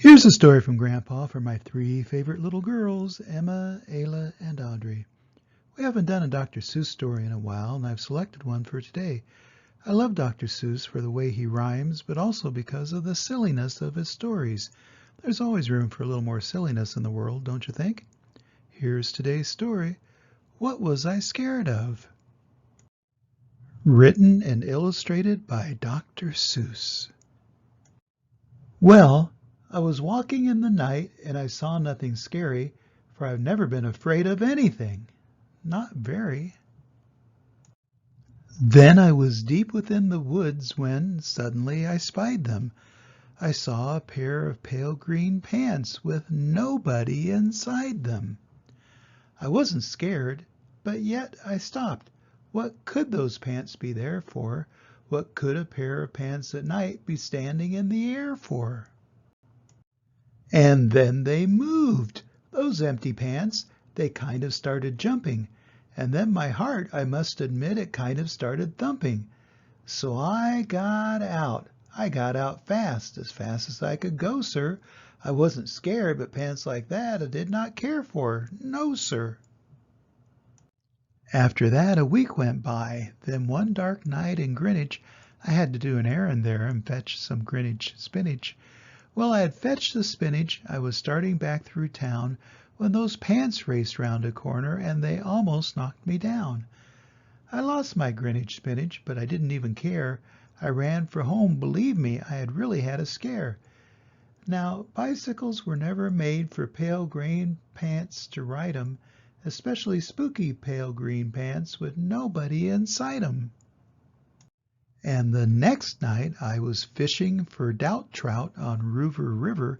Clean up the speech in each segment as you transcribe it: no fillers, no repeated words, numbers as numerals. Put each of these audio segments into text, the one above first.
Here's a story from Grandpa for my three favorite little girls, Emma, Ayla, and Audrey. We haven't done a Dr. Seuss story in a while, and I've selected one for today. I love Dr. Seuss for the way he rhymes, but also because of the silliness of his stories. There's always room for a little more silliness in the world, don't you think? Here's today's story. What Was I Scared Of? Written and illustrated by Dr. Seuss. Well, I was walking in the night and I saw nothing scary, for I've never been afraid of anything. Not very. Then I was deep within the woods when suddenly I spied them. I saw a pair of pale green pants with nobody inside them. I wasn't scared, but yet I stopped. What could those pants be there for? What could a pair of pants at night be standing in the air for? And then they moved. Those empty pants, they kind of started jumping. And then my heart, I must admit, it kind of started thumping. So I got out. I got out fast as I could go, sir. I wasn't scared, but pants like that I did not care for. No, sir. After that, a week went by. Then one dark night in Greenwich, I had to do an errand there and fetch some Greenwich spinach. Well, I had fetched the spinach. I was starting back through town when those pants raced round a corner and they almost knocked me down. I lost my Greenwich spinach, but I didn't even care. I ran for home. Believe me, I had really had a scare. Now, bicycles were never made for pale green pants to ride 'em, especially spooky pale green pants with nobody inside 'em. And the next night I was fishing for doubt trout on Rover River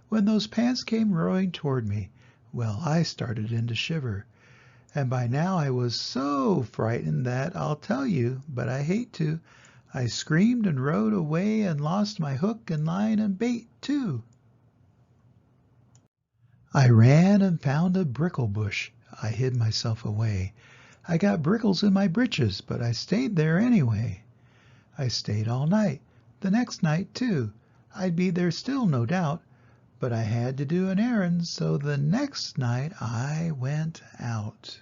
when those pants came rowing toward me. Well, I started in to shiver. And by now I was so frightened that I'll tell you, but I hate to, I screamed and rowed away and lost my hook and line and bait too. I ran and found a brickle bush. I hid myself away. I got brickles in my britches, but I stayed there anyway. I stayed all night, the next night too. I'd be there still, no doubt, but I had to do an errand, so the next night I went out.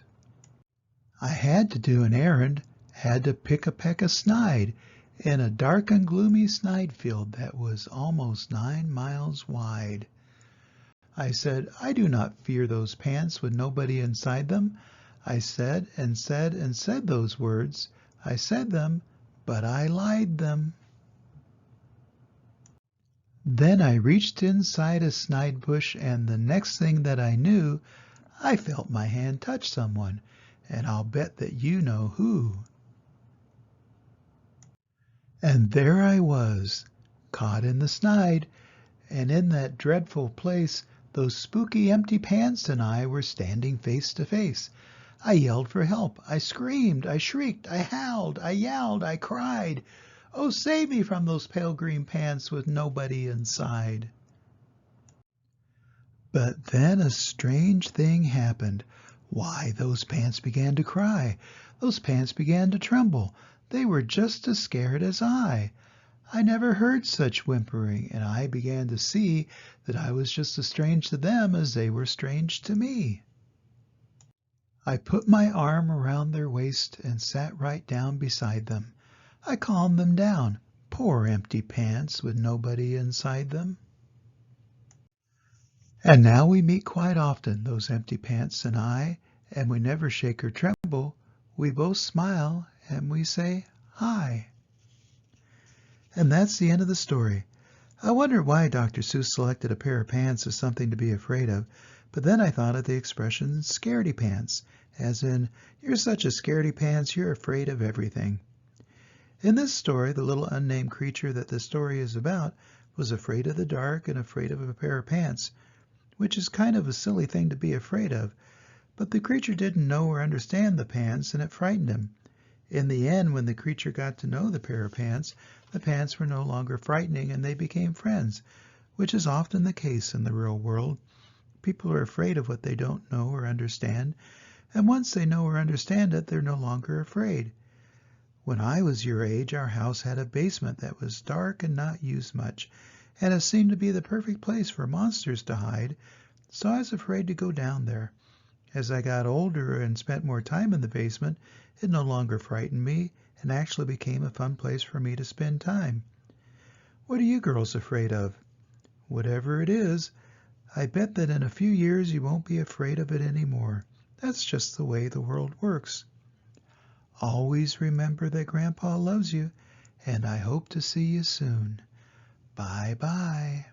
I had to do an errand, had to pick a peck of snide in a dark and gloomy snide field that was almost 9 miles wide. I said, I do not fear those pants with nobody inside them. I said and said and said those words. I said them, but I lied them. Then I reached inside a snide bush, and the next thing that I knew, I felt my hand touch someone, and I'll bet that you know who. And there I was, caught in the snide, and in that dreadful place, those spooky empty pants and I were standing face to face. I yelled for help. I screamed. I shrieked. I howled. I yelled. I cried. Oh, save me from those pale green pants with nobody inside. But then a strange thing happened. Why, those pants began to cry. Those pants began to tremble. They were just as scared as I. I never heard such whimpering, and I began to see that I was just as strange to them as they were strange to me. I put my arm around their waist and sat right down beside them. I calmed them down. Poor empty pants with nobody inside them. And now we meet quite often, those empty pants and I, and we never shake or tremble. We both smile and we say, hi. And that's the end of the story. I wondered why Dr. Seuss selected a pair of pants as something to be afraid of, but then I thought of the expression scaredy pants, as in, you're such a scaredy pants, you're afraid of everything. In this story, the little unnamed creature that the story is about was afraid of the dark and afraid of a pair of pants, which is kind of a silly thing to be afraid of. But the creature didn't know or understand the pants, and it frightened him. In the end, when the creature got to know the pair of pants, the pants were no longer frightening and they became friends, which is often the case in the real world. People are afraid of what they don't know or understand, and once they know or understand it, they're no longer afraid. When I was your age, our house had a basement that was dark and not used much, and it seemed to be the perfect place for monsters to hide, so I was afraid to go down there. As I got older and spent more time in the basement, it no longer frightened me and actually became a fun place for me to spend time. What are you girls afraid of? Whatever it is, I bet that in a few years you won't be afraid of it anymore. That's just the way the world works. Always remember that Grandpa loves you, and I hope to see you soon. Bye-bye.